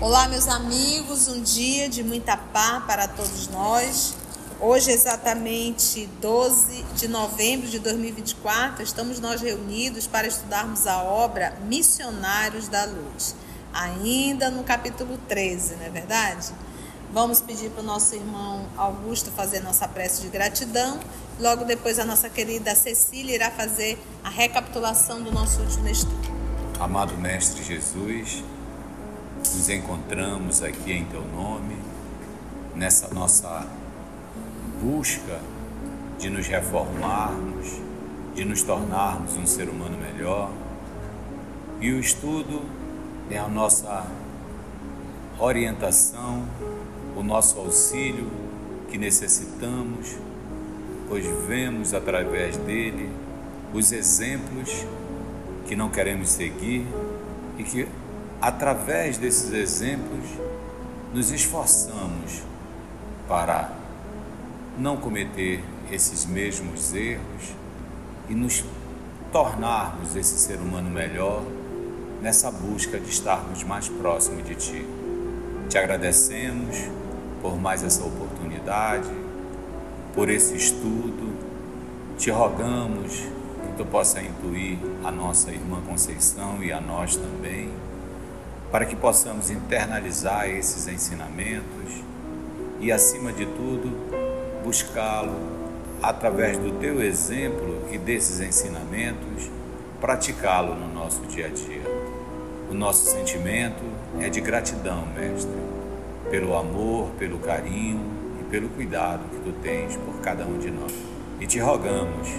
Olá, meus amigos, um dia de muita paz para todos nós. Hoje, exatamente 12 de novembro de 2024, estamos nós reunidos para estudarmos a obra Missionários da Luz, ainda no capítulo 13, não é verdade? Vamos pedir para o nosso irmão Augusto fazer nossa prece de gratidão. Logo depois, a nossa querida Cecília irá fazer a recapitulação do nosso último estudo. Amado Mestre Jesus, nos encontramos aqui em Teu nome, nessa nossa busca de nos reformarmos, de nos tornarmos um ser humano melhor. E o estudo é a nossa orientação, o nosso auxílio que necessitamos, pois vemos através dele os exemplos que não queremos seguir e que, através desses exemplos, nos esforçamos para não cometer esses mesmos erros e nos tornarmos esse ser humano melhor nessa busca de estarmos mais próximos de Ti. Te agradecemos por mais essa oportunidade, por esse estudo. Te rogamos que Tu possa intuir a nossa irmã Conceição e a nós também, para que possamos internalizar esses ensinamentos e, acima de tudo, buscá-lo através do Teu exemplo e desses ensinamentos, praticá-lo no nosso dia a dia. O nosso sentimento é de gratidão, Mestre, pelo amor, pelo carinho e pelo cuidado que Tu tens por cada um de nós. E te rogamos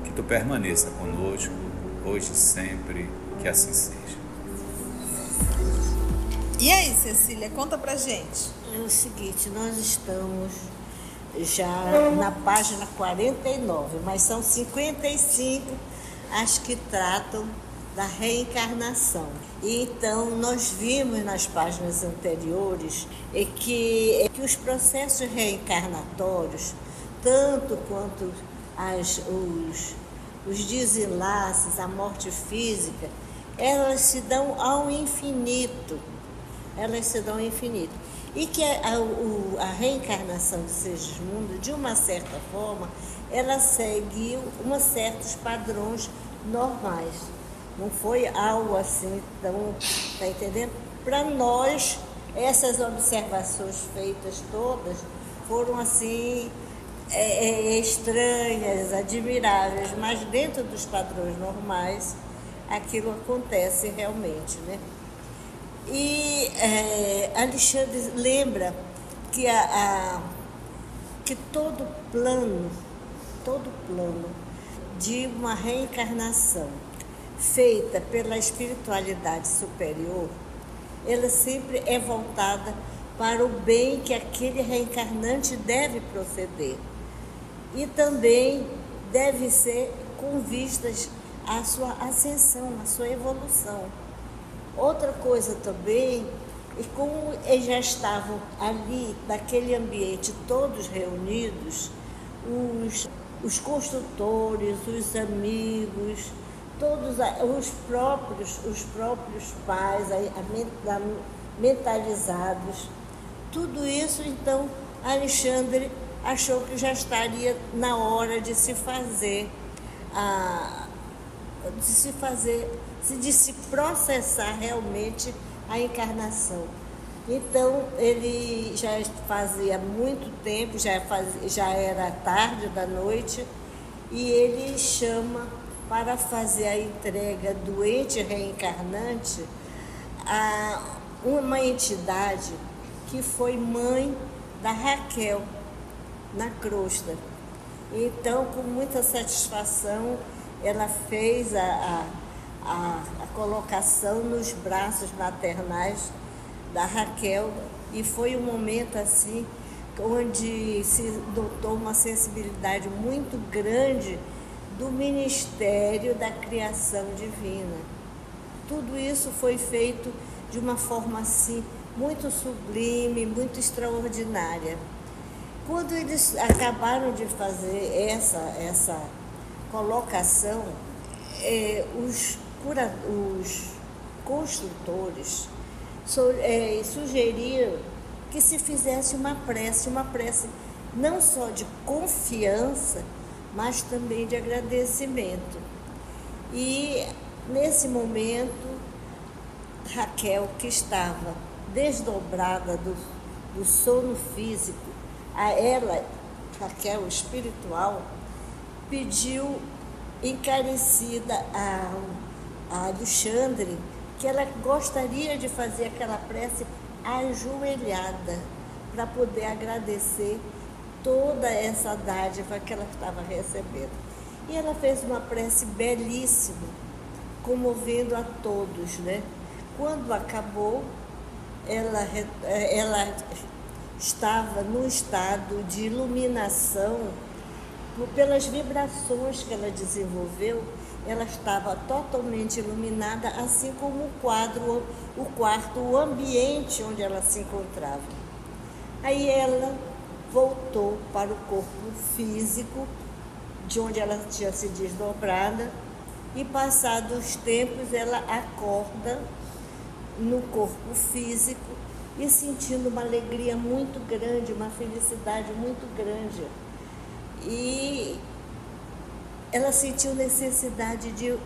que Tu permaneça conosco, hoje e sempre, que assim seja. E aí, Cecília, conta pra gente. É o seguinte, nós estamos já na página 49, mas são 55 as que tratam da reencarnação. E então nós vimos nas páginas anteriores que os processos reencarnatórios, tanto quanto os desenlaces, a morte física, elas se dão ao infinito. E que a reencarnação de Segismundo, de uma certa forma, ela seguiu certos padrões normais. Não foi algo assim tão, tá entendendo? Para nós, essas observações feitas todas foram assim estranhas, admiráveis, mas dentro dos padrões normais, aquilo acontece realmente, né? E Alexandre lembra que, que todo plano de uma reencarnação feita pela espiritualidade superior, ela sempre é voltada para o bem que aquele reencarnante deve proceder. E também deve ser com vistas à sua ascensão, à sua evolução. Outra coisa também, e como eles já estavam ali, naquele ambiente, todos reunidos, os construtores, os amigos, todos os próprios pais, mentalizados, tudo isso, então, Alexandre achou que já estaria na hora de se processar realmente a encarnação. Então, ele já fazia muito tempo, já era tarde da noite, e ele chama para fazer a entrega do ente reencarnante a uma entidade que foi mãe da Raquel, na crosta. Então, com muita satisfação, ela fez a colocação nos braços maternais da Raquel, e foi um momento assim onde se notou uma sensibilidade muito grande do ministério da criação divina. Tudo isso foi feito de uma forma assim muito sublime, muito extraordinária. Quando eles acabaram de fazer essa colocação, os construtores sugeriram que se fizesse uma prece não só de confiança, mas também de agradecimento. E nesse momento, Raquel, que estava desdobrada do sono físico, a ela, Raquel espiritual, pediu encarecida a Alexandre que ela gostaria de fazer aquela prece ajoelhada para poder agradecer toda essa dádiva que ela estava recebendo. E ela fez uma prece belíssima, comovendo a todos, né? Quando acabou, ela estava num estado de iluminação, pelas vibrações que ela desenvolveu, ela estava totalmente iluminada, assim como o quarto, o ambiente onde ela se encontrava. Aí ela voltou para o corpo físico, de onde ela tinha se desdobrado, e passados os tempos ela acorda no corpo físico e sentindo uma alegria muito grande, uma felicidade muito grande. E ela sentiu necessidade de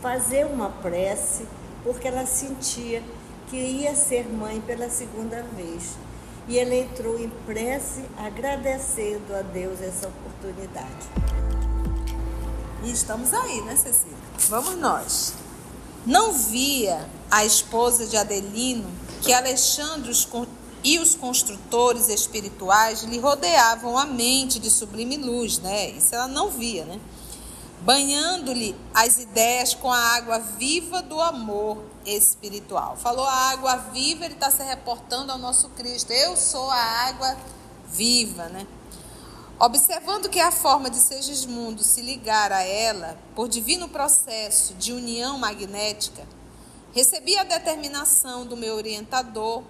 fazer uma prece, porque ela sentia que ia ser mãe pela segunda vez. E ela entrou em prece, agradecendo a Deus essa oportunidade. E estamos aí, né, Cecília? Vamos nós. Não via a esposa de Adelino que Alexandre e os construtores espirituais lhe rodeavam a mente de sublime luz, né? Isso ela não via, né? Banhando-lhe as ideias com a água viva do amor espiritual. Falou a água viva, ele está se reportando ao nosso Cristo. Eu sou a água viva, né? Observando que a forma de Segismundo se ligar a ela por divino processo de união magnética, recebi a determinação do meu orientador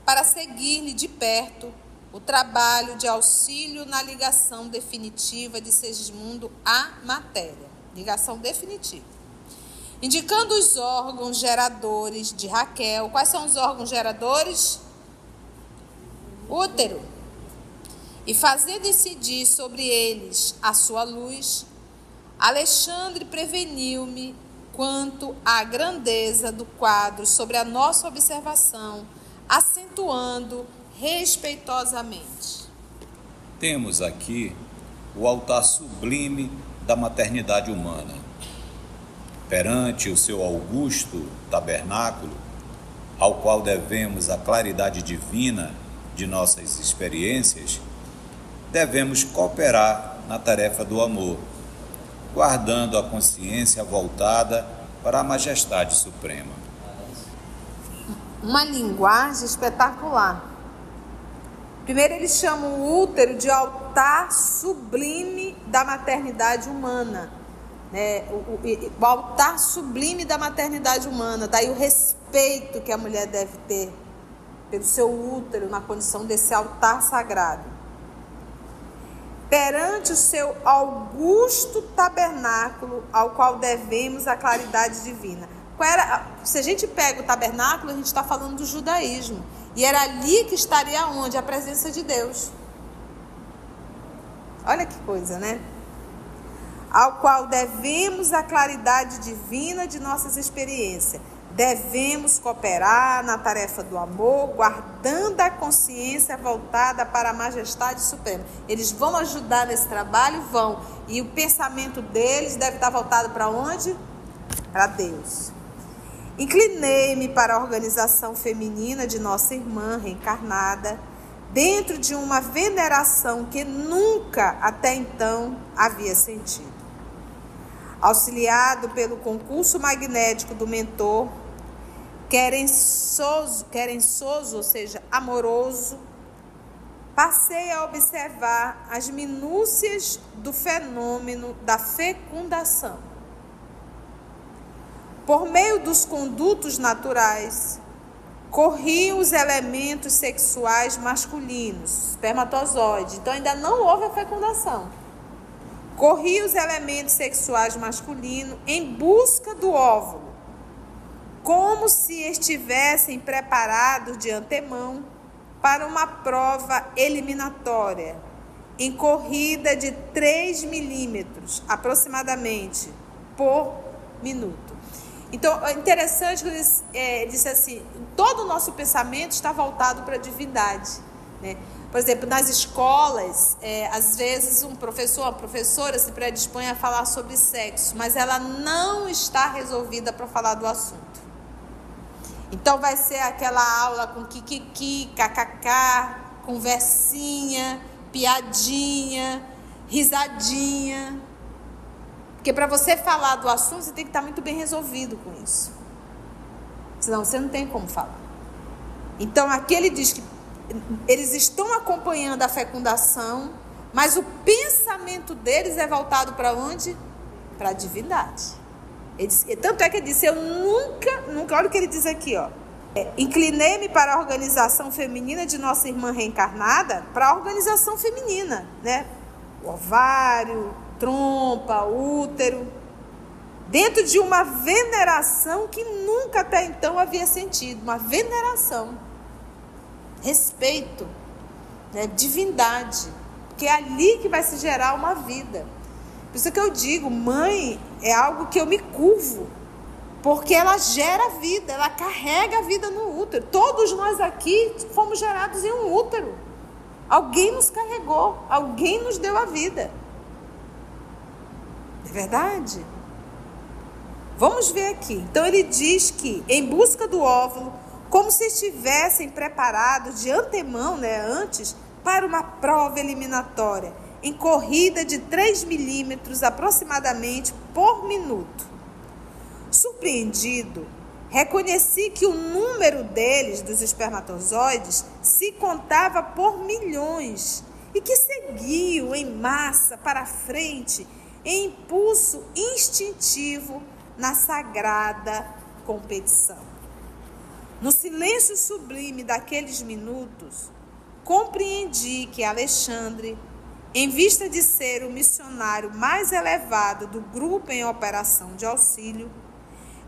para seguir-lhe de perto o trabalho de auxílio na ligação definitiva de Segismundo à matéria. Ligação definitiva. Indicando os órgãos geradores de Raquel. Quais são os órgãos geradores? Útero. E fazendo incidir sobre eles a sua luz, Alexandre preveniu-me quanto à grandeza do quadro sobre a nossa observação, acentuando respeitosamente. Temos aqui o altar sublime da maternidade humana. Perante o seu augusto tabernáculo, ao qual devemos a claridade divina de nossas experiências, devemos cooperar na tarefa do amor, guardando a consciência voltada para a majestade suprema. Uma linguagem espetacular. Primeiro eles chamam o útero de altar sublime da maternidade humana, né? O altar sublime da maternidade humana, daí o respeito que a mulher deve ter pelo seu útero na condição desse altar sagrado. Perante o seu augusto tabernáculo, ao qual devemos a claridade divina. Se a gente pega o tabernáculo, a gente está falando do judaísmo. E era ali que estaria onde? A presença de Deus. Olha que coisa, né? Ao qual devemos a claridade divina de nossas experiências. Devemos cooperar na tarefa do amor, guardando a consciência voltada para a majestade suprema. Eles vão ajudar nesse trabalho? Vão. E o pensamento deles deve estar voltado para onde? Para Deus. Inclinei-me para a organização feminina de nossa irmã reencarnada, dentro de uma veneração que nunca até então havia sentido. Auxiliado pelo concurso magnético do mentor, querençoso, ou seja, amoroso, passei a observar as minúcias do fenômeno da fecundação. Por meio dos condutos naturais, corriam os elementos sexuais masculinos, espermatozoide. Então ainda não houve a fecundação. Corriam os elementos sexuais masculinos em busca do óvulo. como se estivessem preparados de antemão para uma prova eliminatória, em corrida de 3 milímetros, aproximadamente, por minuto. Então, é interessante que ele disse assim, todo o nosso pensamento está voltado para a divindade, né? Por exemplo, nas escolas, às vezes um professor, uma professora se predispõe a falar sobre sexo, mas ela não está resolvida para falar do assunto. Então vai ser aquela aula com kikiki, kkk, conversinha, piadinha, risadinha. Porque para você falar do assunto, você tem que estar muito bem resolvido com isso. Senão você não tem como falar. Então aqui ele diz que eles estão acompanhando a fecundação, mas o pensamento deles é voltado para onde? Para a divindade. Tanto é que ele disse, eu nunca, olha o que ele diz aqui, ó. Inclinei-me para a organização feminina de nossa irmã reencarnada, para a organização feminina, né? O ovário, trompa, útero, dentro de uma veneração que nunca até então havia sentido, uma veneração. Respeito, né? Divindade, porque é ali que vai se gerar uma vida. Por isso que eu digo, mãe é algo que eu me curvo, porque ela gera vida, ela carrega a vida no útero. Todos nós aqui fomos gerados em um útero. Alguém nos carregou, alguém nos deu a vida. É verdade? Vamos ver aqui. Então ele diz que em busca do óvulo, como se estivessem preparados de antemão, né, antes, para uma prova eliminatória, em corrida de 3 milímetros aproximadamente por minuto. Surpreendido, reconheci que o número deles, dos espermatozoides, se contava por milhões e que seguiam em massa para frente em impulso instintivo na sagrada competição. No silêncio sublime daqueles minutos, compreendi que Alexandre, em vista de ser o missionário mais elevado do grupo em operação de auxílio,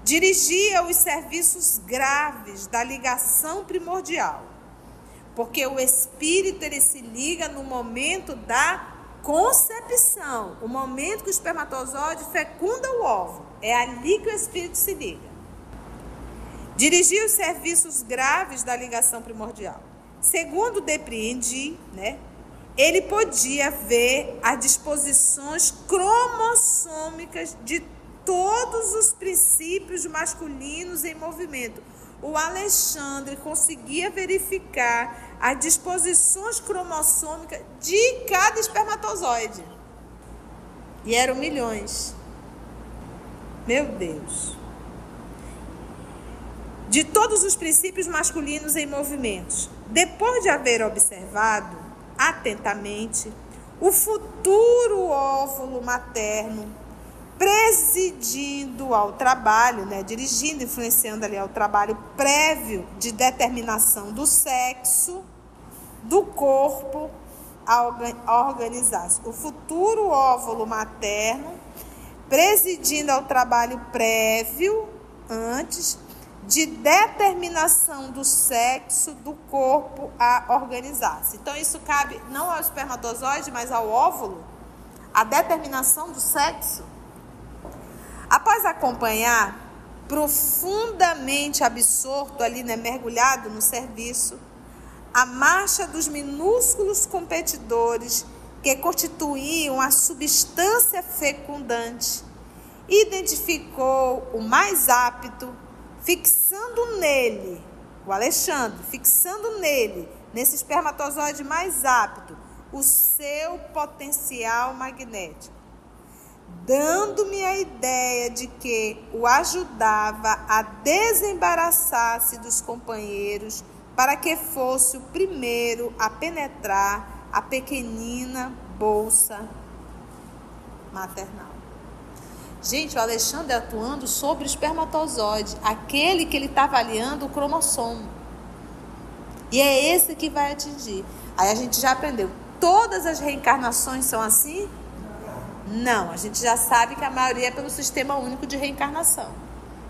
dirigia os serviços graves da ligação primordial, porque o espírito ele se liga no momento da concepção, o momento que o espermatozoide fecunda o óvulo, é ali que o espírito se liga. Dirigia os serviços graves da ligação primordial. Segundo depreendi, né, ele podia ver as disposições cromossômicas de todos os princípios masculinos em movimento. O Alexandre conseguia verificar as disposições cromossômicas de cada espermatozoide. E eram milhões. Meu Deus. De todos os princípios masculinos em movimentos. Depois de haver observado atentamente o futuro óvulo materno presidindo ao trabalho, né, dirigindo, influenciando ali ao trabalho prévio de determinação do sexo, do corpo a organizar-se. O futuro óvulo materno presidindo ao trabalho prévio, antes, de determinação do sexo, do corpo a organizar-se. Então, isso cabe não ao espermatozoide, mas ao óvulo, a determinação do sexo. Após acompanhar, profundamente absorto ali, né, mergulhado no serviço, a marcha dos minúsculos competidores que constituíam a substância fecundante, identificou o mais apto, fixando nele, o Alexandre, fixando nele, nesse espermatozoide mais apto, o seu potencial magnético, dando-me a ideia de que o ajudava a desembaraçar-se dos companheiros para que fosse o primeiro a penetrar a pequenina bolsa maternal. Gente, o Alexandre atuando sobre o espermatozoide, aquele que ele está avaliando o cromossomo. E é esse que vai atingir. Aí a gente já aprendeu. Todas as reencarnações são assim? Não, a gente já sabe que a maioria é pelo sistema único de reencarnação.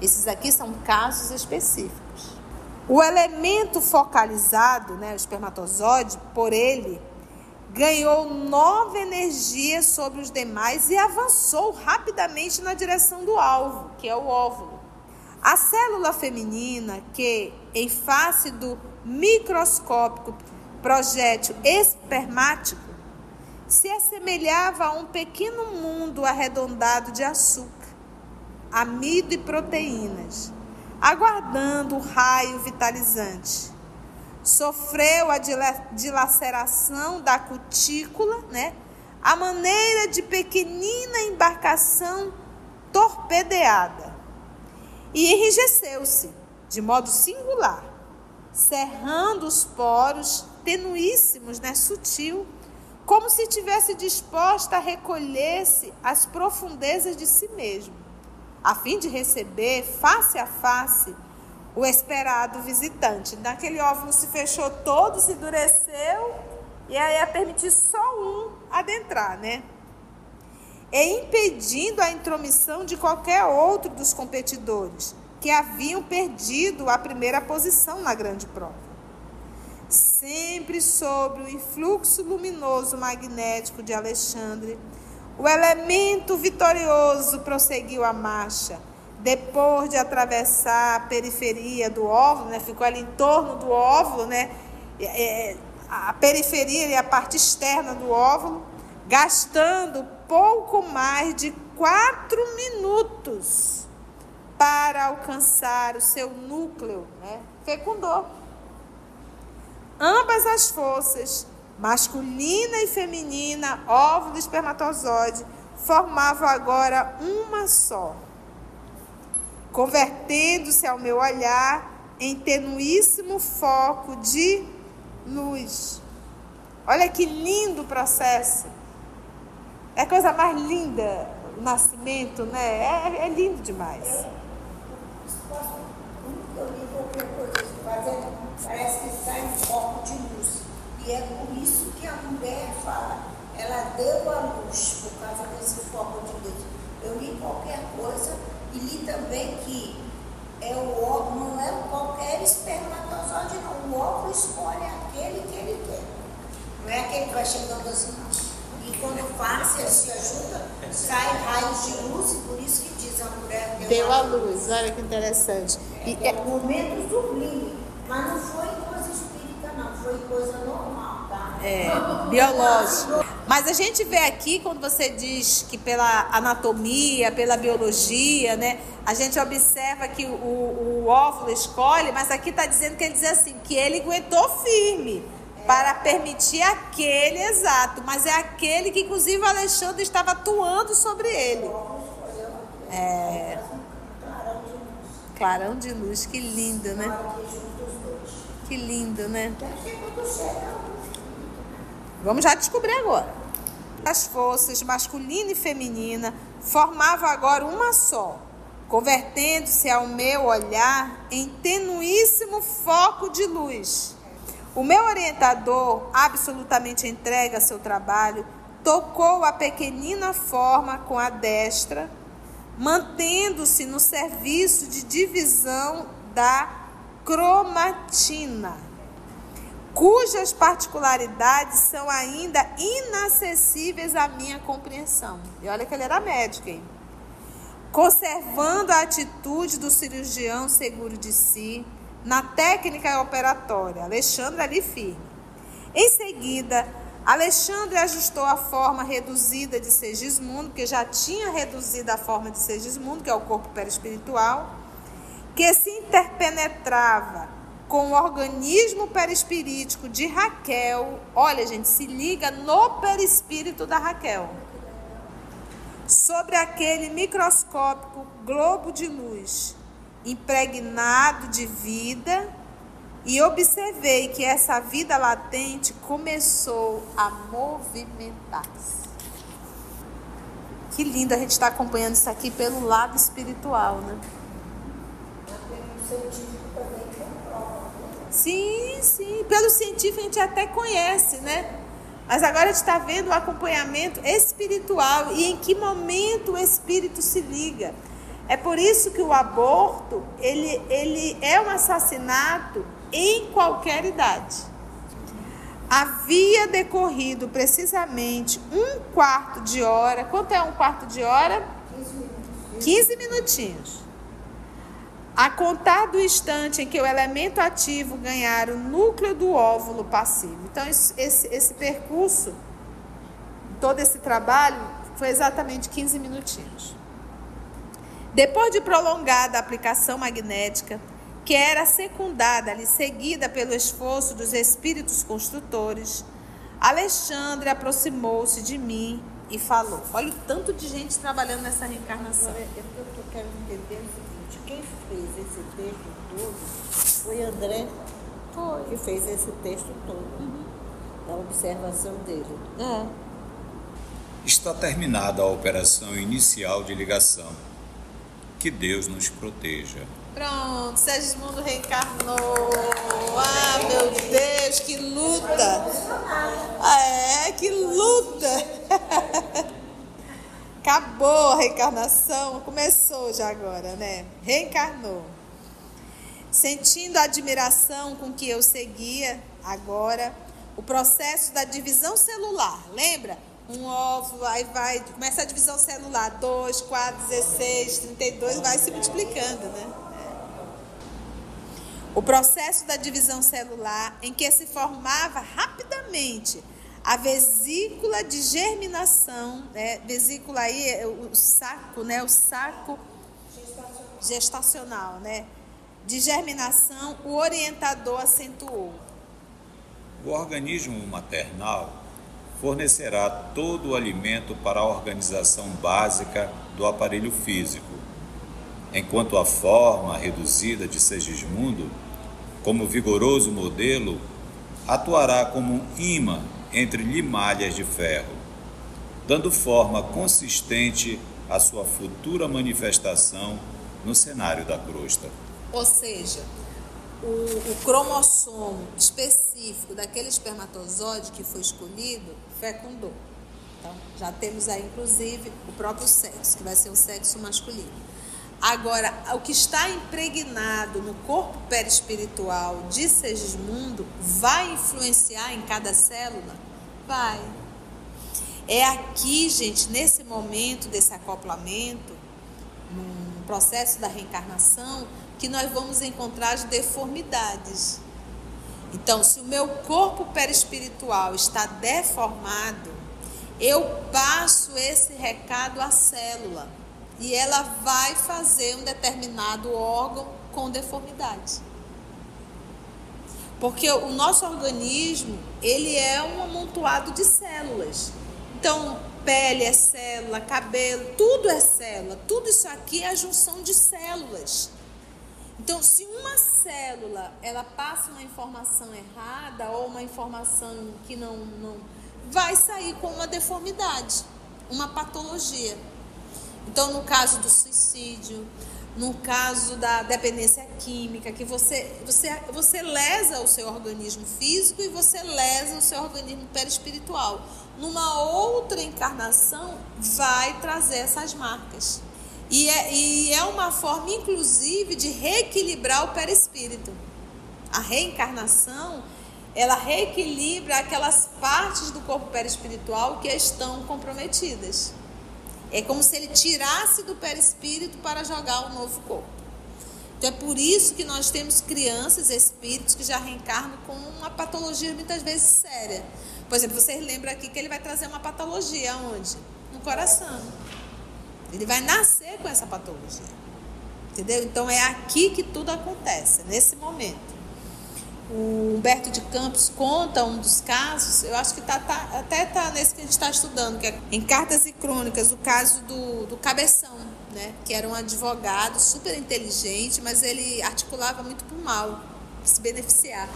Esses aqui são casos específicos. O elemento focalizado, né, o espermatozoide, por ele, ganhou nova energia sobre os demais e avançou rapidamente na direção do alvo, que é o óvulo. A célula feminina, que, em face do microscópico projétil espermático, se assemelhava a um pequeno mundo arredondado de açúcar, amido e proteínas, aguardando o raio vitalizante. Sofreu a dilaceração da cutícula, né? A maneira de pequenina embarcação torpedeada. E enrijeceu-se, de modo singular, cerrando os poros tenuíssimos, né? Sutil, como se estivesse disposta a recolher-se às profundezas de si mesmo, a fim de receber face a face o esperado visitante. Naquele óvulo se fechou todo, se endureceu, e aí ia permitir só um adentrar, né? E impedindo a intromissão de qualquer outro dos competidores, que haviam perdido a primeira posição na grande prova. Sempre sob o influxo luminoso magnético de Alexandre, o elemento vitorioso prosseguiu a marcha. Depois de atravessar a periferia do óvulo, né, ficou ali em torno do óvulo, né, a periferia e a parte externa do óvulo, gastando pouco mais de 4 minutos para alcançar o seu núcleo, né, fecundou. Ambas as forças, masculina e feminina, óvulo e espermatozoide, formavam agora uma só, convertendo-se ao meu olhar em tenuíssimo foco de luz. Olha que lindo processo. É a coisa mais linda o nascimento, né? É lindo demais. Eu li qualquer coisa fazendo, parece que sai um foco de luz. E é por isso que a mulher fala, ela deu a luz por causa desse foco de luz. Eu li qualquer coisa e li também que o óvulo não é qualquer espermatozoide, não. O óvulo escolhe aquele que ele quer. Não é aquele que vai chegando assim, não. E quando faz, ele se ajuda, sai raios de luz, e por isso que diz a mulher deu a luz. Olha que interessante. É momento sublime, mas não foi coisa espírita, não, foi coisa normal, tá? Biológico. Mas a gente vê aqui, quando você diz que pela anatomia, pela biologia, né, a gente observa que o óvulo escolhe, mas aqui está dizendo que ele diz assim, que ele aguentou firme para permitir aquele exato, mas é aquele que inclusive o Alexandre estava atuando sobre ele. Clarão de luz, que lindo, né? Que lindo, né? Vamos já descobrir agora. As forças masculina e feminina formavam agora uma só, convertendo-se ao meu olhar em tenuíssimo foco de luz. O meu orientador, absolutamente entregue a seu trabalho, tocou a pequenina forma com a destra, mantendo-se no serviço de divisão da cromatina, cujas particularidades são ainda inacessíveis à minha compreensão. E olha que ele era médico, hein? Conservando a atitude do cirurgião seguro de si, na técnica operatória, Alexandre ali firme. Em seguida, Alexandre ajustou a forma reduzida de Segismundo, que já tinha reduzido a forma de Segismundo, que é o corpo perispiritual, que se interpenetrava com o organismo perispirítico de Raquel. Olha, gente, se liga no perispírito da Raquel. Sobre aquele microscópico globo de luz, impregnado de vida, e observei que essa vida latente começou a movimentar-se. Que lindo a gente estar acompanhando isso aqui pelo lado espiritual, né? Sim, sim. Pelo científico a gente até conhece, né? Mas agora a gente está vendo o acompanhamento espiritual e em que momento o espírito se liga. É por isso que o aborto, ele é um assassinato em qualquer idade. Havia decorrido precisamente 1/4 de hora. Quanto é 1/4 de hora? 15 minutinhos. A contar do instante em que o elemento ativo ganhar o núcleo do óvulo passivo. Então, esse percurso, todo esse trabalho, foi exatamente 15 minutinhos. Depois de prolongada aplicação magnética, que era secundada ali, seguida pelo esforço dos espíritos construtores, Alexandre aproximou-se de mim e falou. Olha o tanto de gente trabalhando nessa reencarnação. Agora, eu quero entender o seguinte, quem fez esse texto todo foi André, que fez esse texto todo, da observação dele. Está terminada a operação inicial de ligação. Que Deus nos proteja. Pronto, Segismundo reencarnou. Ah, meu Deus, que luta! Que luta! Acabou a reencarnação, começou já agora, né? Reencarnou. Sentindo a admiração com que eu seguia agora o processo da divisão celular, lembra? Um óvulo, aí vai, começa a divisão celular, 2, 4, 16, 32, vai se multiplicando, né? O processo da divisão celular em que se formava rapidamente a vesícula de germinação, né? Vesícula aí é o saco, né? O saco gestacional, né? De germinação, o orientador acentuou. O organismo maternal fornecerá todo o alimento para a organização básica do aparelho físico, enquanto a forma reduzida de Segismundo, como vigoroso modelo, atuará como um imã entre limalhas de ferro, dando forma consistente à sua futura manifestação no cenário da crosta. Ou seja, o cromossomo específico daquele espermatozoide que foi escolhido fecundou. Então, já temos aí, inclusive, o próprio sexo, que vai ser o sexo masculino. Agora, o que está impregnado no corpo perispiritual de Segismundo vai influenciar em cada célula? Vai. É aqui, gente, nesse momento desse acoplamento, no processo da reencarnação, que nós vamos encontrar as deformidades. Então, se o meu corpo perispiritual está deformado, eu passo esse recado à célula e ela vai fazer um determinado órgão com deformidade. Porque o nosso organismo, ele é um amontoado de células. Então, pele é célula, cabelo, tudo é célula. Tudo isso aqui é a junção de células. Então, se uma célula, ela passa uma informação errada ou uma informação que não vai sair com uma deformidade, uma patologia. Então, no caso do suicídio, no caso da dependência química, que você lesa o seu organismo físico e você lesa o seu organismo perispiritual. Numa outra encarnação, vai trazer essas marcas. E é uma forma, inclusive, de reequilibrar o perispírito. A reencarnação, ela reequilibra aquelas partes do corpo perispiritual que estão comprometidas. É como se ele tirasse do perispírito para jogar o novo corpo. Então é por isso que nós temos crianças, espíritos que já reencarnam com uma patologia muitas vezes séria. Por exemplo, vocês lembram aqui que ele vai trazer uma patologia onde? No coração. Ele vai nascer com essa patologia. Entendeu? Então é aqui que tudo acontece, nesse momento. O Humberto de Campos conta um dos casos, eu acho que até está nesse que a gente está estudando, que é em Cartas e Crônicas, o caso do Cabeção, né? Que era um advogado super inteligente, mas ele articulava muito para o mal, para se beneficiar.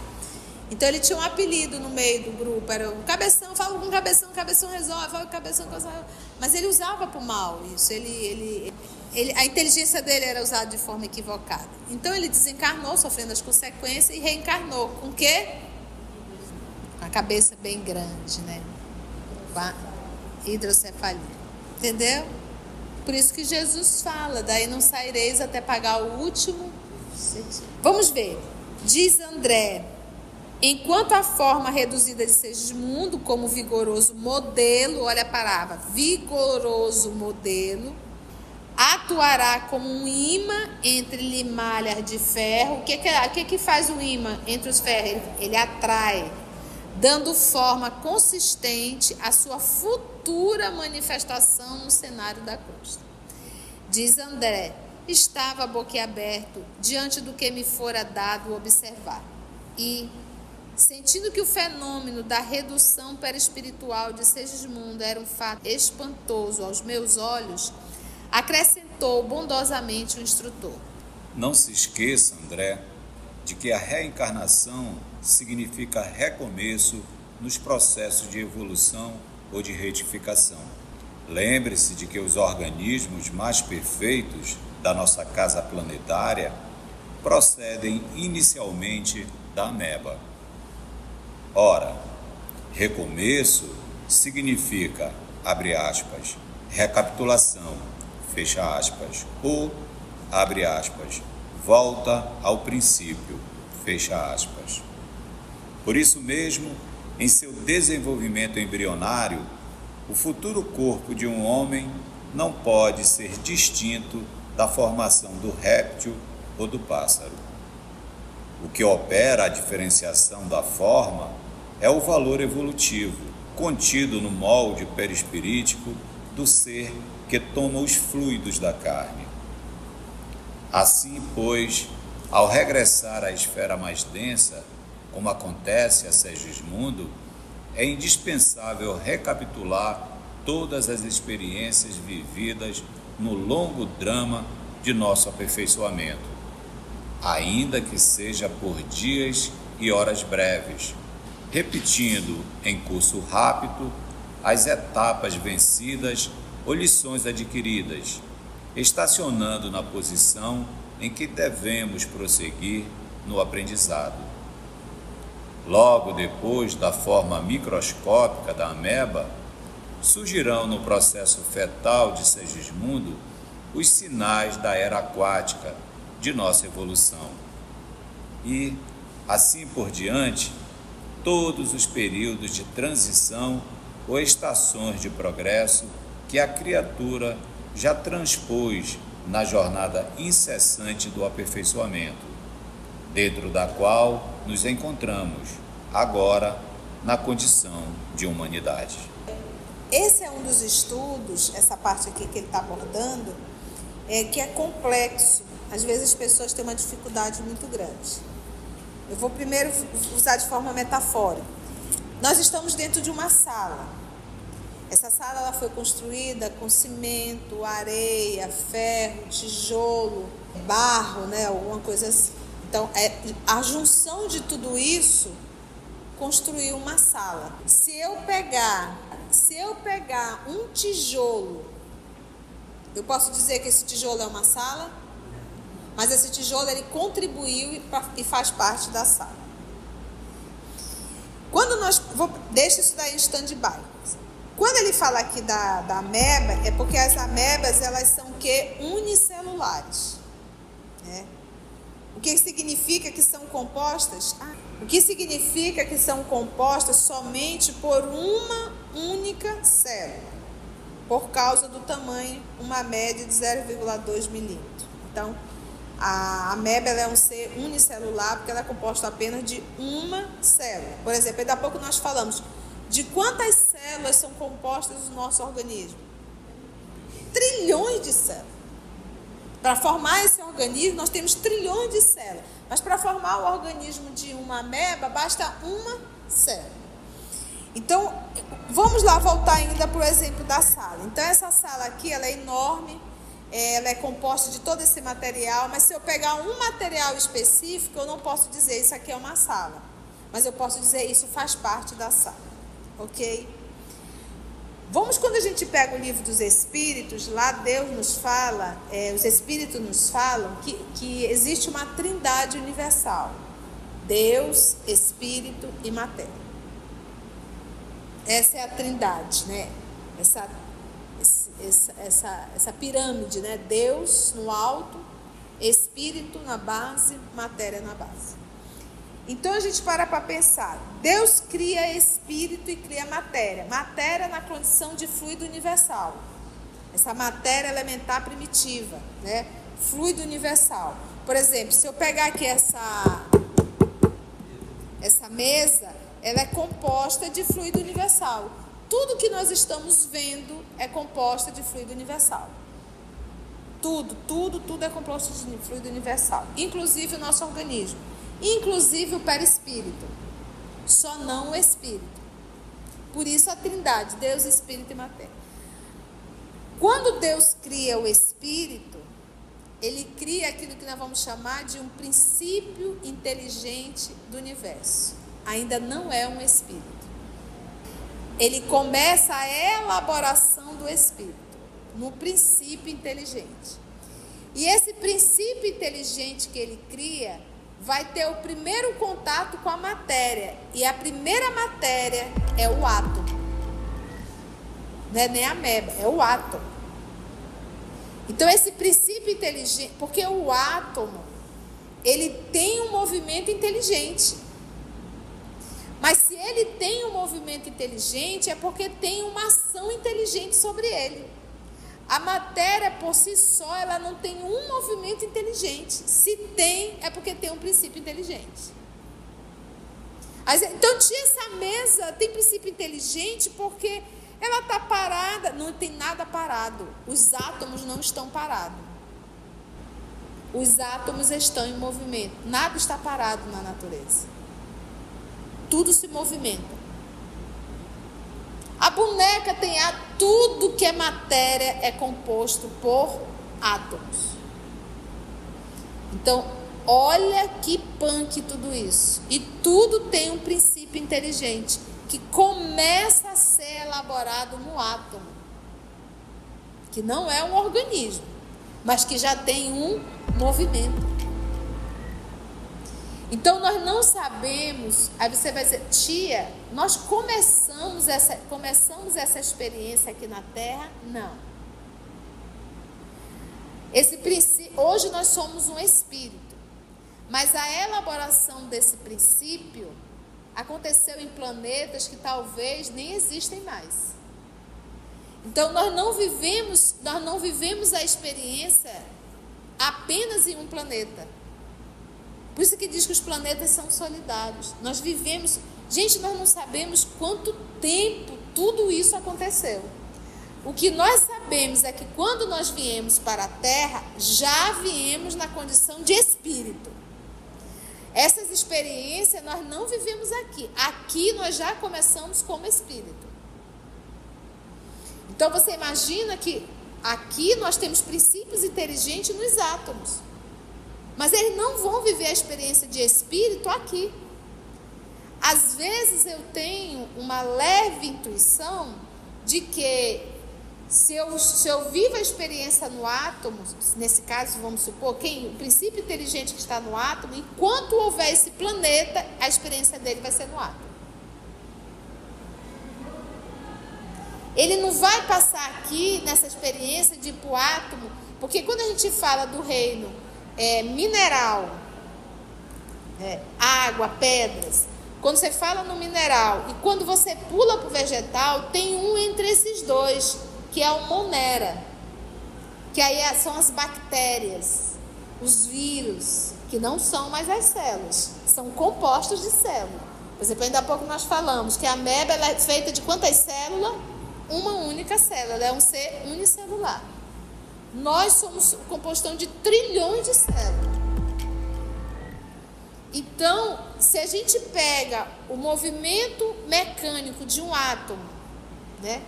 Então ele tinha um apelido no meio do grupo, era o Cabeção, fala com o Cabeção resolve, fala com o Cabeção resolve. Mas ele usava para o mal isso, a inteligência dele era usada de forma equivocada. Então ele desencarnou, sofrendo as consequências, e reencarnou com o quê? Com a cabeça bem grande, né? Com a hidrocefalia. Entendeu? Por isso que Jesus fala, daí não saireis até pagar o último centavo. Vamos ver. Diz André: enquanto a forma reduzida de Segismundo, como vigoroso modelo, olha a palavra, vigoroso modelo, atuará como um imã entre limalhas de ferro. O que faz o imã entre os ferros? Ele atrai, dando forma consistente à sua futura manifestação no cenário da cruz. Diz André: estava boquiaberto diante do que me fora dado observar, e, sentindo que o fenômeno da redução perispiritual de Segismundo era um fato espantoso aos meus olhos, acrescentou bondosamente o instrutor: não se esqueça, André, de que a reencarnação significa recomeço nos processos de evolução ou de retificação. Lembre-se de que os organismos mais perfeitos da nossa casa planetária procedem inicialmente da ameba. Ora, recomeço significa, abre aspas, recapitulação, fecha aspas, ou, abre aspas, volta ao princípio, fecha aspas. Por isso mesmo, em seu desenvolvimento embrionário, o futuro corpo de um homem não pode ser distinto da formação do réptil ou do pássaro. O que opera a diferenciação da forma é o valor evolutivo, contido no molde perispirítico do ser que toma os fluidos da carne. Assim, pois, ao regressar à esfera mais densa, como acontece a Segismundo, é indispensável recapitular todas as experiências vividas no longo drama de nosso aperfeiçoamento, ainda que seja por dias e horas breves, repetindo em curso rápido as etapas vencidas ou lições adquiridas, estacionando na posição em que devemos prosseguir no aprendizado. Logo depois da forma microscópica da ameba, surgirão no processo fetal de Segismundo os sinais da era aquática de nossa evolução. E, assim por diante, todos os períodos de transição ou estações de progresso que a criatura já transpôs na jornada incessante do aperfeiçoamento, dentro da qual nos encontramos agora na condição de humanidade. Esse é um dos estudos, essa parte aqui que ele está abordando, que é complexo. Às vezes as pessoas têm uma dificuldade muito grande. Eu vou primeiro usar de forma metafórica. Nós estamos dentro de uma sala. Essa sala ela foi construída com cimento, areia, ferro, tijolo, barro, né, alguma coisa assim. Então, a junção de tudo isso construiu uma sala. Se eu pegar um tijolo, eu posso dizer que esse tijolo é uma sala, mas esse tijolo ele contribuiu e faz parte da sala. Deixa isso daí em stand-by. Quando ele fala aqui da ameba, é porque as amebas elas são o quê? Unicelulares, né? O que significa que são compostas? O que significa que são compostas somente por uma única célula, por causa do tamanho, uma média de 0,2 milímetro. Então, a ameba ela é um ser unicelular porque ela é composta apenas de uma célula. Por exemplo, daqui a pouco nós falamos de quantas células são compostas no nosso organismo. Trilhões de células. Para formar esse organismo, nós temos trilhões de células. Mas para formar o organismo de uma ameba, basta uma célula. Então, vamos lá voltar ainda para o exemplo da sala. Então, essa sala aqui, ela é enorme, ela é composta de todo esse material, mas se eu pegar um material específico, eu não posso dizer isso aqui é uma sala. Mas eu posso dizer isso faz parte da sala. Ok? Quando a gente pega o livro dos Espíritos, lá Deus nos fala, os Espíritos nos falam que existe uma trindade universal. Deus, Espírito e Matéria. Essa é a trindade, né? essa pirâmide, né? Deus no alto, espírito na base, matéria na base. Então a gente para pensar. Deus cria espírito e cria matéria. Matéria na condição de fluido universal. Essa matéria elementar primitiva, né? Fluido universal. Por exemplo, se eu pegar aqui essa mesa, ela é composta de fluido universal. Tudo que nós estamos vendo é composta de fluido universal. Tudo é composto de fluido universal. Inclusive o nosso organismo. Inclusive o perispírito. Só não o espírito. Por isso a trindade, Deus, Espírito e Matéria. Quando Deus cria o espírito, ele cria aquilo que nós vamos chamar de um princípio inteligente do universo. Ainda não é um espírito. Ele começa a elaboração do espírito, no princípio inteligente. E esse princípio inteligente que ele cria vai ter o primeiro contato com a matéria. E a primeira matéria é o átomo. Não é nem a ameba, é o átomo. Então esse princípio inteligente, porque o átomo, ele tem um movimento inteligente. Mas se ele tem um movimento inteligente, é porque tem uma ação inteligente sobre ele. A matéria por si só, ela não tem um movimento inteligente. Se tem, é porque tem um princípio inteligente. Então, essa mesa tem princípio inteligente porque ela está parada, não tem nada parado. Os átomos não estão parados. Os átomos estão em movimento. Nada está parado na natureza. Tudo se movimenta. A boneca tem tudo que é matéria é composto por átomos. Então, olha que punk tudo isso. E tudo tem um princípio inteligente que começa a ser elaborado no átomo, que não é um organismo, mas que já tem um movimento. Então nós não sabemos. Aí você vai dizer: tia, nós começamos essa experiência aqui na Terra? Não. Hoje nós somos um espírito, mas a elaboração desse princípio aconteceu em planetas que talvez nem existem mais. Então nós não vivemos a experiência apenas em um planeta. Por isso que diz que os planetas são solidários. Nós vivemos... Gente, nós não sabemos quanto tempo tudo isso aconteceu. O que nós sabemos é que quando nós viemos para a Terra, já viemos na condição de espírito. Essas experiências nós não vivemos aqui. Aqui nós já começamos como espírito. Então você imagina que aqui nós temos princípios inteligentes nos átomos. Mas eles não vão viver a experiência de espírito aqui. Às vezes eu tenho uma leve intuição de que se eu vivo a experiência no átomo, nesse caso vamos supor, o princípio inteligente que está no átomo, enquanto houver esse planeta, a experiência dele vai ser no átomo. Ele não vai passar aqui nessa experiência de ir para o átomo, porque quando a gente fala do reino mineral, água, pedras. Quando você fala no mineral e quando você pula para o vegetal, tem um entre esses dois, que é o monera, que aí são as bactérias, os vírus, que não são mais as células, são compostos de célula. Por exemplo, ainda há pouco nós falamos que a ameba ela é feita de quantas células? Uma única célula, ela é um ser unicelular. Nós somos composto de trilhões de células. Então, se a gente pega o movimento mecânico de um átomo, né?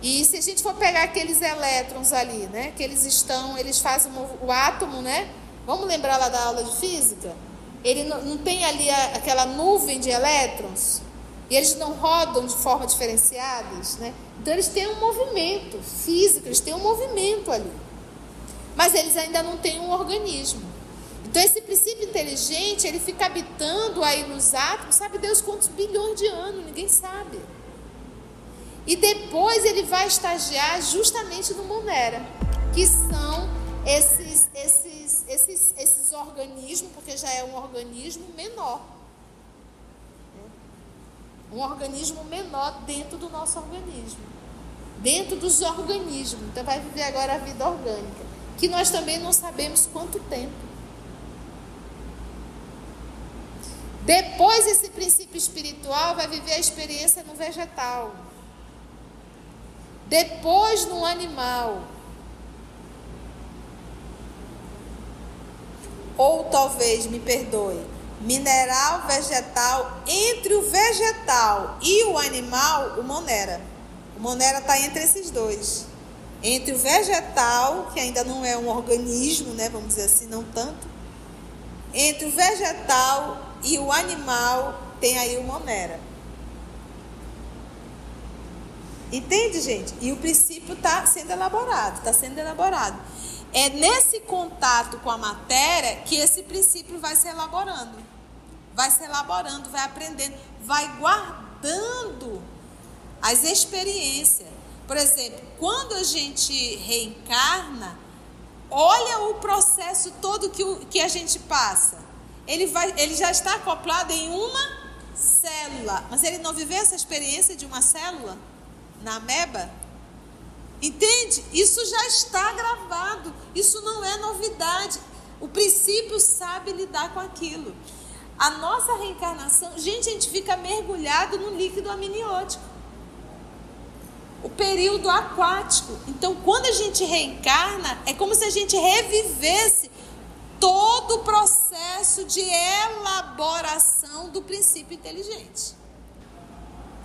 E se a gente for pegar aqueles elétrons ali, né? Que eles fazem o átomo, né? Vamos lembrar lá da aula de física? Ele não tem ali aquela nuvem de elétrons? E eles não rodam de forma diferenciadas, né? Então, eles têm um movimento físico, eles têm um movimento ali. Mas eles ainda não têm um organismo. Então esse princípio inteligente, ele fica habitando aí nos átomos, sabe Deus quantos bilhões de anos, ninguém sabe. E depois ele vai estagiar justamente no Monera, que são esses organismos, porque já é um organismo menor. Um organismo menor dentro do nosso organismo. Dentro dos organismos. Então vai viver agora a vida orgânica, que nós também não sabemos quanto tempo. Depois esse princípio espiritual vai viver a experiência no vegetal. Depois no animal. Ou talvez, me perdoe, mineral, vegetal, entre o vegetal e o animal, o Monera. O Monera está entre esses dois. Entre o vegetal, que ainda não é um organismo, né, vamos dizer assim, não tanto. Entre o vegetal e o animal, tem aí o Monera. Entende, gente? E o princípio está sendo elaborado, É nesse contato com a matéria que esse princípio vai se elaborando. Vai aprendendo, vai guardando as experiências. Por exemplo, quando a gente reencarna, olha o processo todo que a gente passa. Ele já está acoplado em uma célula, mas ele não viveu essa experiência de uma célula na ameba? Entende? Isso já está gravado. Isso não é novidade. O princípio sabe lidar com aquilo. A nossa reencarnação, gente, a gente fica mergulhado no líquido amniótico. O período aquático. Então, quando a gente reencarna, é como se a gente revivesse todo o processo de elaboração do princípio inteligente.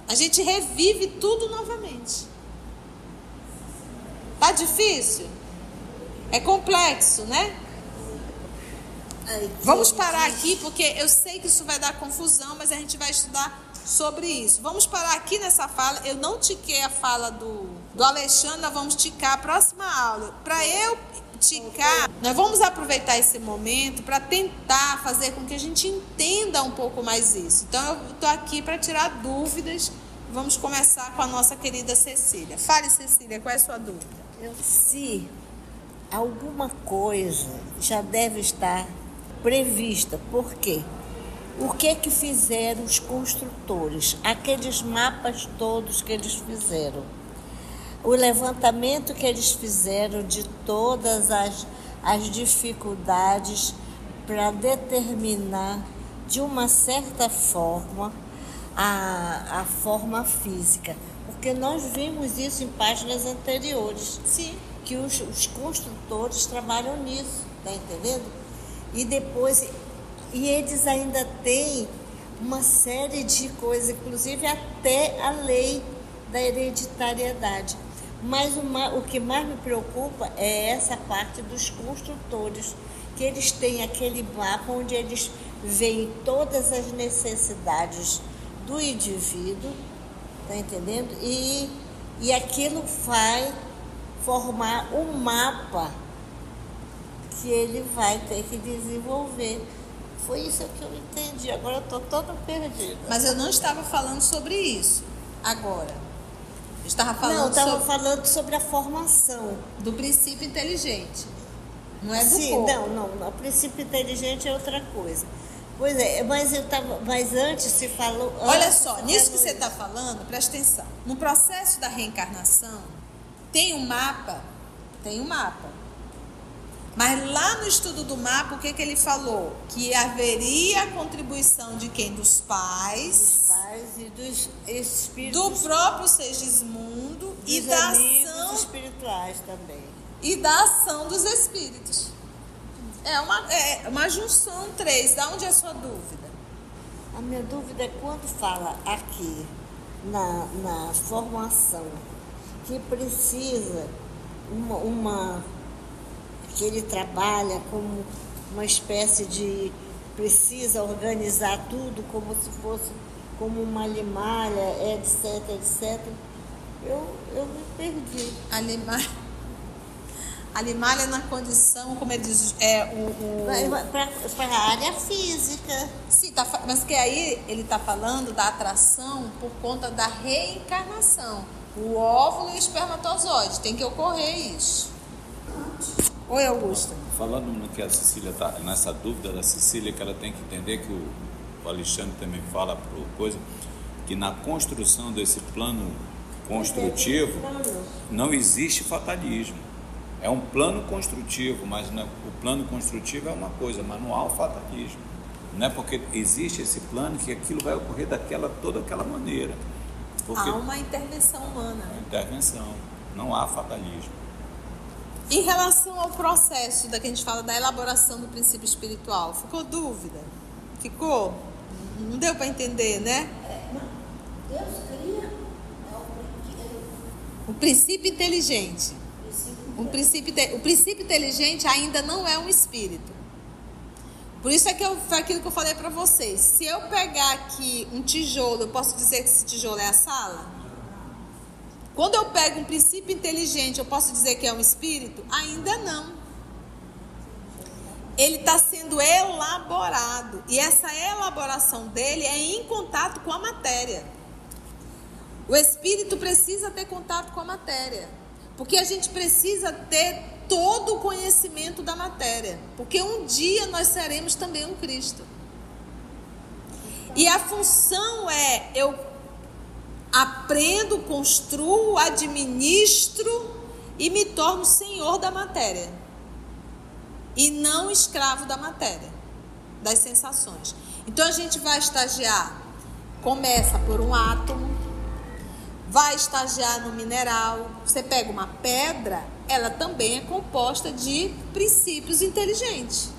A gente revive tudo novamente. Tá difícil? É complexo, né? Vamos parar aqui, porque eu sei que isso vai dar confusão, mas a gente vai estudar sobre isso. Vamos parar aqui nessa fala. Eu não tiquei a fala do Alexandre, nós vamos ticar a próxima aula. Para eu ticar, nós vamos aproveitar esse momento para tentar fazer com que a gente entenda um pouco mais isso. Então, eu estou aqui para tirar dúvidas. Vamos começar com a nossa querida Cecília. Fale, Cecília, qual é a sua dúvida? Se alguma coisa já deve estar prevista, por quê? O que fizeram os construtores? Aqueles mapas todos que eles fizeram. O levantamento que eles fizeram de todas as dificuldades para determinar, de uma certa forma, a forma física. Porque nós vimos isso em páginas anteriores. Sim. Que os construtores trabalham nisso, tá entendendo? E depois, e eles ainda têm uma série de coisas, inclusive até a lei da hereditariedade. Mas o que mais me preocupa é essa parte dos construtores, que eles têm aquele mapa onde eles veem todas as necessidades do indivíduo, tá entendendo? E aquilo vai formar um mapa que ele vai ter que desenvolver. Foi isso que eu entendi. Agora eu estou toda perdida. Mas eu não estava falando sobre isso agora. Eu estava falando Não, eu estava falando sobre a formação. Do princípio inteligente. Não é do Sim, corpo. não. O princípio inteligente é outra coisa. Pois é, mas antes se falou... Olha só, nisso que você está falando, presta atenção. No processo da reencarnação, tem um mapa. Mas lá no estudo do mapa, o que ele falou? Que haveria a contribuição de quem? Dos pais. Dos pais e dos espíritos. Do próprio Segismundo e da ação espirituais também. E da ação dos espíritos. É uma junção 3. Da onde é a sua dúvida? A minha dúvida é quando fala aqui na formação que precisa que ele trabalha como uma espécie de... precisa organizar tudo como se fosse como uma limalha, etc. Eu me perdi. A limalha na condição, como ele diz, para a área física. Sim, mas que aí ele está falando da atração por conta da reencarnação. O óvulo e o espermatozoide. Tem que ocorrer isso. Oi, Augusta. Falando no que a Cecília está, nessa dúvida da Cecília, que ela tem que entender que o Alexandre também fala por coisa, que na construção desse plano construtivo não existe fatalismo. É um plano construtivo, mas o plano construtivo é uma coisa, mas não há o fatalismo. Não é porque existe esse plano que aquilo vai ocorrer toda aquela maneira. Porque há uma intervenção humana. Intervenção, não há fatalismo. Em relação ao processo da que a gente fala da elaboração do princípio espiritual, ficou dúvida? Ficou? Não deu para entender, né? Deus cria o princípio inteligente. O princípio inteligente ainda não é um espírito. Por isso foi aquilo que eu falei para vocês. Se eu pegar aqui um tijolo, eu posso dizer que esse tijolo é a sala? Quando eu pego um princípio inteligente, eu posso dizer que é um espírito? Ainda não. Ele está sendo elaborado. E essa elaboração dele é em contato com a matéria. O espírito precisa ter contato com a matéria. Porque a gente precisa ter todo o conhecimento da matéria. Porque um dia nós seremos também um Cristo. E a função é, eu aprendo, construo, administro e me torno senhor da matéria. E não escravo da matéria, das sensações. Então a gente vai estagiar, começa por um átomo, vai estagiar no mineral. Você pega uma pedra, ela também é composta de princípios inteligentes.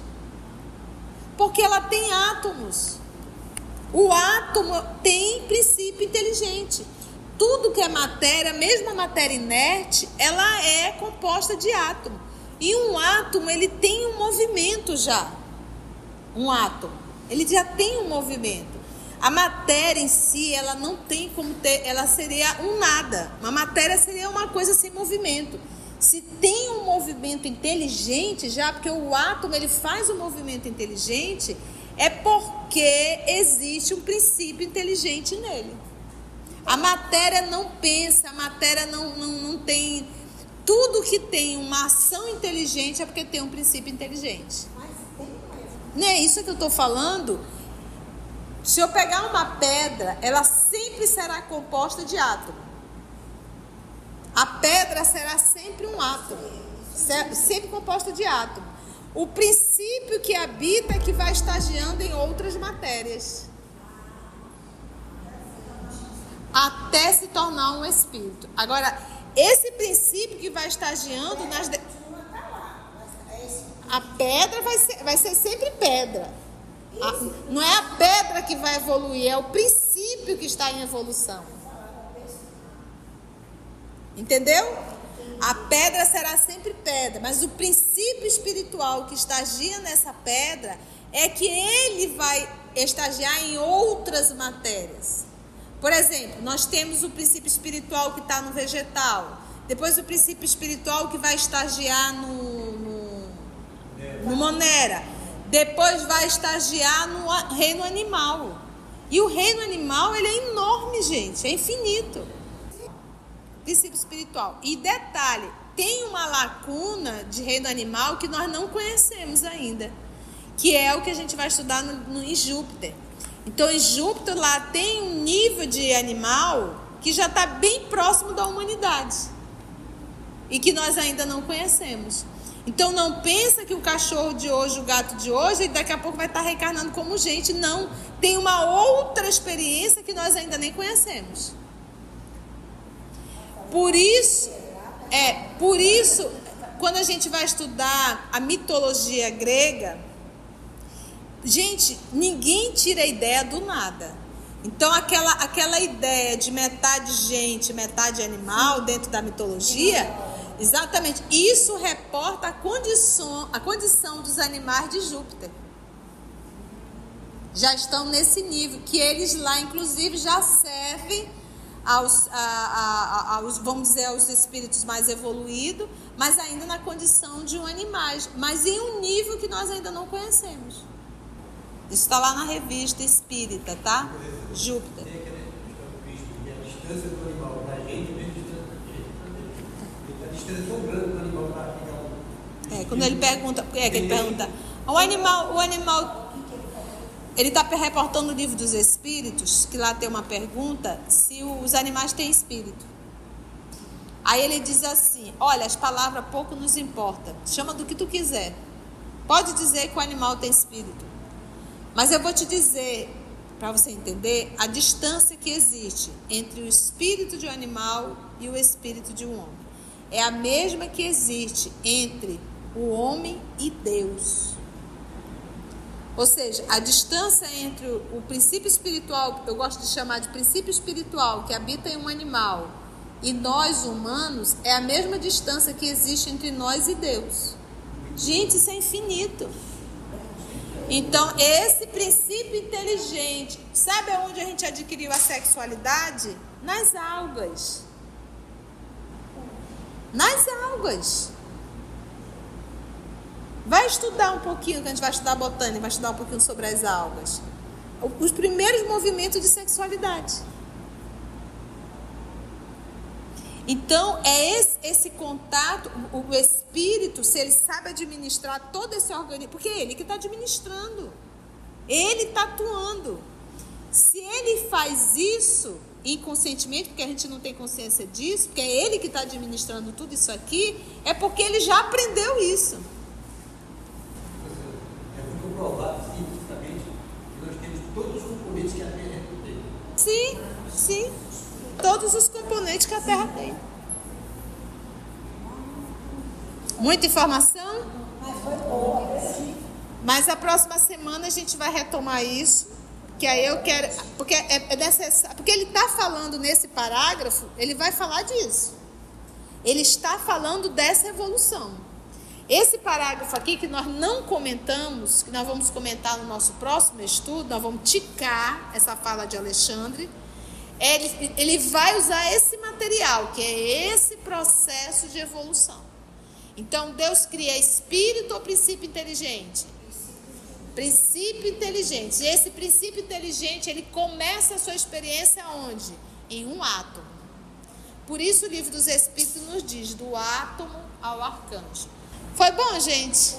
Porque ela tem átomos. O átomo tem princípio inteligente. Tudo que é matéria, mesmo a matéria inerte, ela é composta de átomo. E um átomo, ele tem um movimento já. Um átomo, ele já tem um movimento. A matéria em si, ela não tem como ter, ela seria um nada. Uma matéria seria uma coisa sem movimento. Se tem um movimento inteligente já, porque o átomo ele faz um movimento inteligente, é porque existe um princípio inteligente nele. A matéria não pensa, a matéria não tem... Tudo que tem uma ação inteligente é porque tem um princípio inteligente. Não é isso que eu estou falando? Se eu pegar uma pedra, ela sempre será composta de átomo. A pedra será sempre um átomo, sempre composta de átomo. O princípio que habita é que vai estagiando em outras matérias, até se tornar um espírito. Agora, esse princípio que vai estagiando a pedra vai ser sempre pedra. Não é a pedra que vai evoluir, é o princípio que está em evolução. Entendeu? A pedra será sempre pedra, mas o princípio espiritual que estagia nessa pedra é que ele vai estagiar em outras matérias. Por exemplo, nós temos o princípio espiritual que está no vegetal, depois o princípio espiritual que vai estagiar no monera, depois vai estagiar no reino animal. E o reino animal, ele é enorme, gente, é infinito. Princípio espiritual. E detalhe, tem uma lacuna de reino animal que nós não conhecemos ainda, que é o que a gente vai estudar em Júpiter. Então, em Júpiter, lá tem um nível de animal que já está bem próximo da humanidade e que nós ainda não conhecemos. Então, não pensa que o cachorro de hoje, o gato de hoje, daqui a pouco vai estar reencarnando como gente. Não, tem uma outra experiência que nós ainda nem conhecemos. Por isso, quando a gente vai estudar a mitologia grega, gente, ninguém tira a ideia do nada. Então, aquela ideia de metade gente, metade animal dentro da mitologia, exatamente, isso reporta a condição dos animais de Júpiter. Já estão nesse nível, que eles lá, inclusive, já servem aos vamos dizer, aos espíritos mais evoluídos, mas ainda na condição de um animal, mas em um nível que nós ainda não conhecemos. Isso está lá na revista Espírita, tá? Júpiter. A distância do animal da gente, mesmo Quando ele pergunta, o animal, ele está reportando o livro dos Espíritos, que lá tem uma pergunta, se os animais têm espírito. Aí ele diz assim, olha, as palavras pouco nos importa, chama do que tu quiser. Pode dizer que o animal tem espírito. Mas eu vou te dizer, para você entender, a distância que existe entre o espírito de um animal e o espírito de um homem. É a mesma que existe entre o homem e Deus. Ou seja, a distância entre o princípio espiritual, eu gosto de chamar de princípio espiritual, que habita em um animal, e nós humanos, é a mesma distância que existe entre nós e Deus. Gente, isso é infinito. Então, esse princípio inteligente, sabe aonde a gente adquiriu a sexualidade? Nas algas. Nas algas. Vai estudar um pouquinho, que a gente vai estudar botânica, vai estudar um pouquinho sobre as algas. Os primeiros movimentos de sexualidade. Então, é esse contato, o espírito, se ele sabe administrar todo esse organismo, porque é ele que está administrando, ele está atuando. Se ele faz isso inconscientemente, porque a gente não tem consciência disso, porque é ele que está administrando tudo isso aqui, é porque ele já aprendeu isso. É muito provado cientificamente que nós temos todos os componentes que a Terra tem. Sim, sim. Todos os componentes que a Terra tem. Muita informação? Mas a próxima semana a gente vai retomar isso, que aí eu quero, porque é necessário, porque ele está falando nesse parágrafo, ele vai falar disso. Ele está falando dessa evolução. Esse parágrafo aqui que nós não comentamos, que nós vamos comentar no nosso próximo estudo, nós vamos ticar essa fala de Alexandre. Ele vai usar esse material, que é esse processo de evolução. Então, Deus cria espírito ou princípio inteligente? Princípio inteligente. E esse princípio inteligente, ele começa a sua experiência onde? Em um átomo. Por isso o livro dos Espíritos nos diz, do átomo ao arcanjo. Foi bom, gente?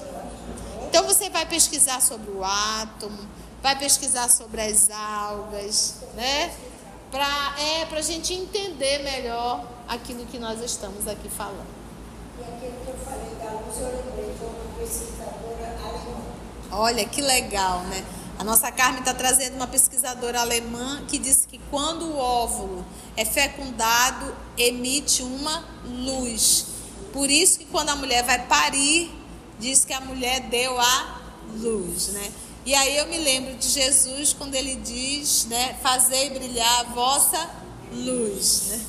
Então, você vai pesquisar sobre o átomo, vai pesquisar sobre as algas, né? Para a gente entender melhor aquilo que nós estamos aqui falando. E aquilo que eu falei da luz, eu lembrei de uma pesquisadora alemã. Olha, que legal, né? A nossa Carmen está trazendo uma pesquisadora alemã que disse que quando o óvulo é fecundado, emite uma luz. Por isso que quando a mulher vai parir, diz que a mulher deu a luz, né? E aí eu me lembro de Jesus quando ele diz, né, fazei brilhar a vossa luz, né?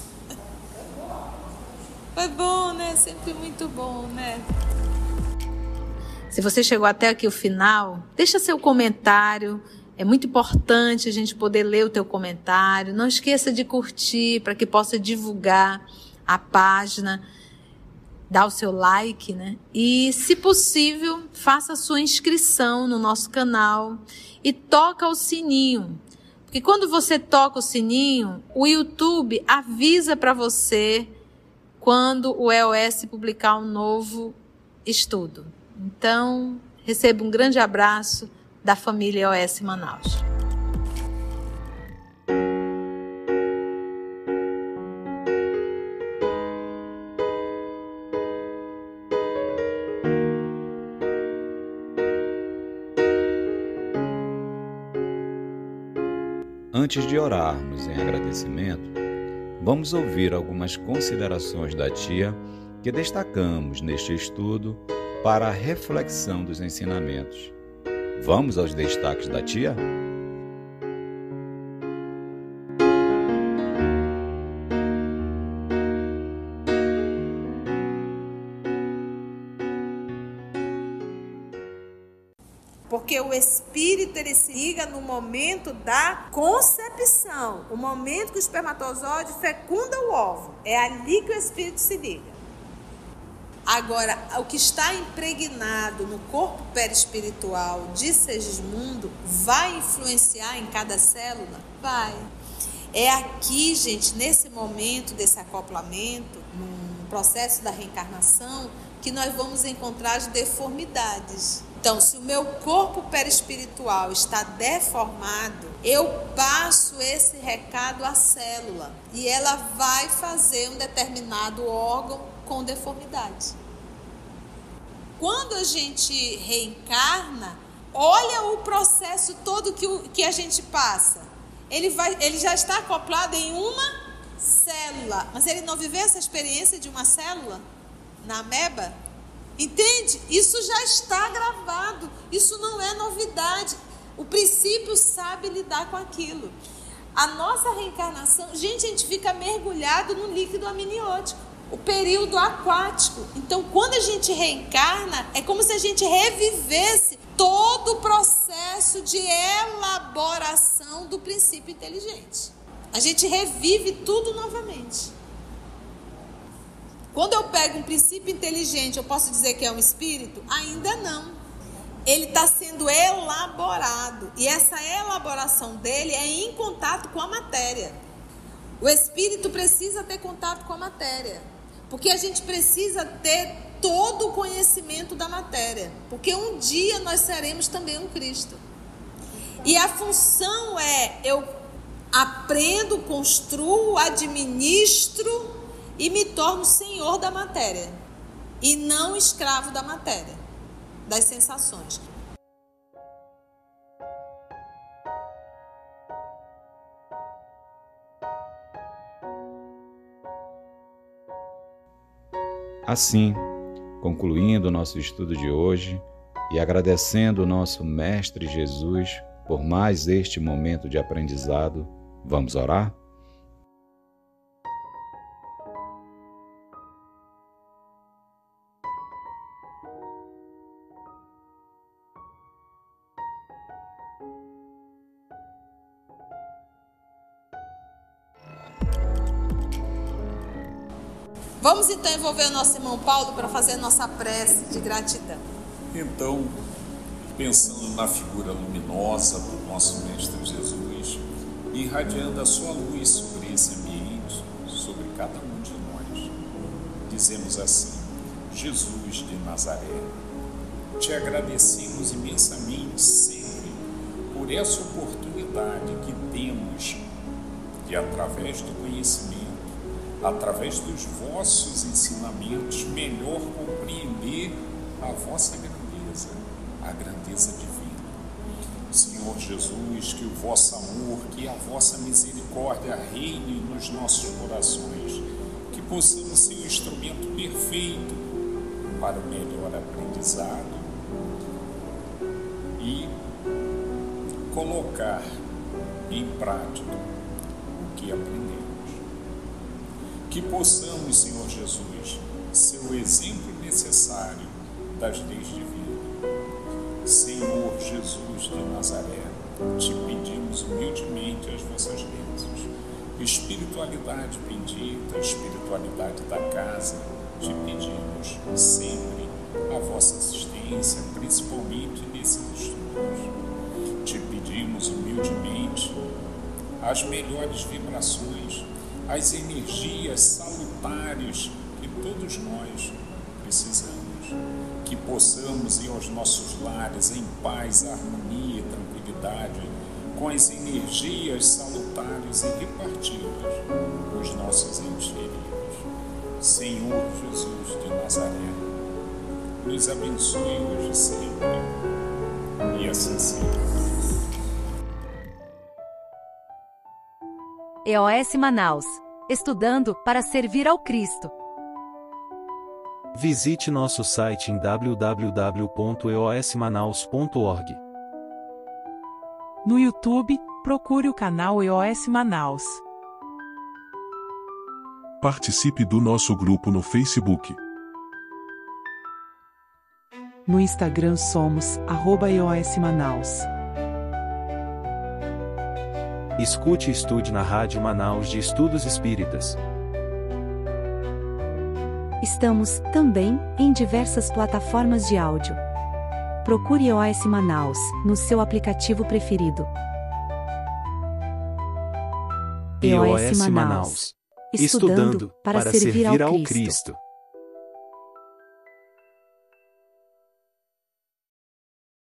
Foi bom, né? Sempre muito bom, né? Se você chegou até aqui o final, deixa seu comentário. É muito importante a gente poder ler o teu comentário. Não esqueça de curtir para que possa divulgar a página. Dá o seu like, né? E, se possível, faça a sua inscrição no nosso canal e toca o sininho. Porque quando você toca o sininho, o YouTube avisa para você quando o EOS publicar um novo estudo. Então, receba um grande abraço da família EOS Manaus. Antes de orarmos em agradecimento, vamos ouvir algumas considerações da tia que destacamos neste estudo para a reflexão dos ensinamentos. Vamos aos destaques da tia? Porque o espírito, ele se liga no momento da concepção, o momento que o espermatozoide fecunda o óvulo. É ali que o espírito se liga. Agora, o que está impregnado no corpo perispiritual de Segismundo vai influenciar em cada célula? Vai. É aqui, gente, nesse momento desse acoplamento, num processo da reencarnação, que nós vamos encontrar as deformidades. Então, se o meu corpo perispiritual está deformado, eu passo esse recado à célula e ela vai fazer um determinado órgão com deformidade. Quando a gente reencarna, olha o processo todo que a gente passa. Ele já está acoplado em uma célula, mas ele não viveu essa experiência de uma célula na ameba? Entende? Isso já está gravado, isso não é novidade. O princípio sabe lidar com aquilo. A nossa reencarnação, gente, a gente fica mergulhado no líquido amniótico, o período aquático. Então, quando a gente reencarna, é como se a gente revivesse todo o processo de elaboração do princípio inteligente. A gente revive tudo novamente. Quando eu pego um princípio inteligente, eu posso dizer que é um espírito? Ainda não. Ele está sendo elaborado. E essa elaboração dele é em contato com a matéria. O espírito precisa ter contato com a matéria. Porque a gente precisa ter todo o conhecimento da matéria. Porque um dia nós seremos também um Cristo. E a função é, eu aprendo, construo, administro e me torno senhor da matéria e não escravo da matéria, das sensações. Assim, concluindo o nosso estudo de hoje e agradecendo o nosso Mestre Jesus por mais este momento de aprendizado, vamos orar? Vamos então envolver o nosso irmão Paulo para fazer a nossa prece de gratidão. Então, pensando na figura luminosa do nosso Mestre Jesus, irradiando a sua luz sobre esse ambiente, sobre cada um de nós, dizemos assim: Jesus de Nazaré, te agradecemos imensamente sempre por essa oportunidade que temos de, através do conhecimento, através dos vossos ensinamentos, melhor compreender a vossa grandeza, a grandeza divina. Senhor Jesus, que o vosso amor, que a vossa misericórdia reine nos nossos corações, que possamos ser um instrumento perfeito para o melhor aprendizado e colocar em prática o que aprendemos. Que possamos, Senhor Jesus, ser o exemplo necessário das leis divinas. Senhor Jesus de Nazaré, te pedimos humildemente as vossas bênçãos. Espiritualidade bendita, espiritualidade da casa, te pedimos sempre a vossa assistência, principalmente nesses estudos. Te pedimos humildemente as melhores vibrações, as energias salutares que todos nós precisamos, que possamos ir aos nossos lares em paz, harmonia e tranquilidade, com as energias salutares e repartidas os nossos entes queridos. Senhor Jesus de Nazaré, nos abençoe hoje e sempre, e assim seja. EOS Manaus. Estudando para servir ao Cristo. Visite nosso site em www.eosmanaus.org. No YouTube, procure o canal EOS Manaus. Participe do nosso grupo no Facebook. No Instagram somos @EOS Manaus. Escute e estude na Rádio Manaus de Estudos Espíritas. Estamos, também, em diversas plataformas de áudio. Procure EOS Manaus, no seu aplicativo preferido. EOS Manaus. estudando para servir ao Cristo.